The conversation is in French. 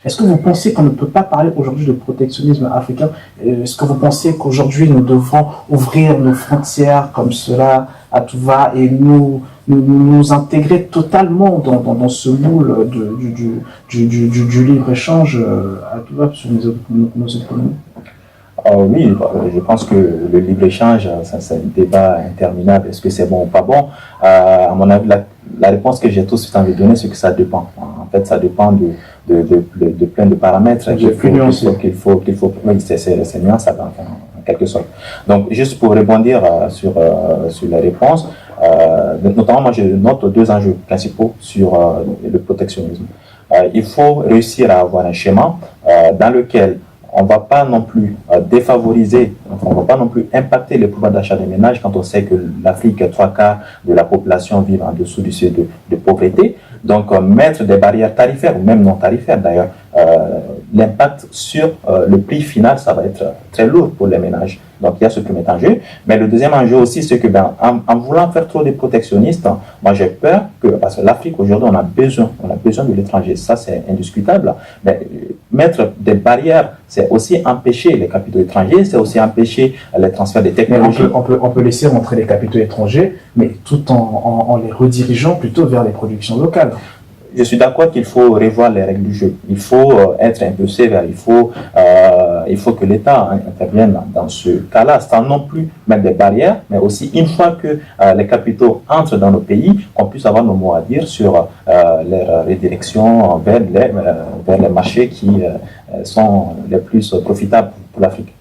Est-ce que vous pensez qu'on ne peut pas parler aujourd'hui de protectionnisme africain? Est-ce que vous pensez qu'aujourd'hui nous devons ouvrir nos frontières comme cela à tout va et nous intégrer totalement dans ce moule du libre-échange à tout va sur nos économies? Oui, je pense que le libre-échange, c'est un débat interminable. Est-ce que c'est bon ou pas bon? À mon avis, la réponse que j'ai tout de suite envie de donner, c'est que ça dépend. En fait, ça dépend de plein de paramètres oui, c'est nuançable en quelque sorte. Donc, juste pour rebondir sur la réponse, notamment, moi, je note deux enjeux principaux sur le protectionnisme. Il faut réussir à avoir un schéma dans lequel on ne va pas non plus défavoriser, on ne va pas non plus impacter le pouvoir d'achat des ménages quand on sait que l'Afrique, 3/4 de la population vit en dessous du seuil de pauvreté. Donc, mettre des barrières tarifaires ou même non tarifaires d'ailleurs, l'impact sur le prix final, ça va être très lourd pour les ménages. Donc, il y a ce premier enjeu. Mais le deuxième enjeu aussi, c'est que en voulant faire trop de protectionnistes, moi j'ai peur que, parce que l'Afrique aujourd'hui, on a besoin de l'étranger, ça c'est indiscutable. Mais mettre des barrières, c'est aussi empêcher les capitaux étrangers, c'est aussi empêcher les transferts de technologies. On peut laisser rentrer les capitaux étrangers, mais tout en les redirigeant plutôt vers les productions locales. Je suis d'accord qu'il faut revoir les règles du jeu. Il faut être un peu sévère. Il faut que l'État intervienne dans ce cas-là, sans non plus mettre des barrières, mais aussi une fois que les capitaux entrent dans nos pays, qu'on puisse avoir nos mots à dire sur leur redirection vers les marchés qui sont les plus profitables pour l'Afrique.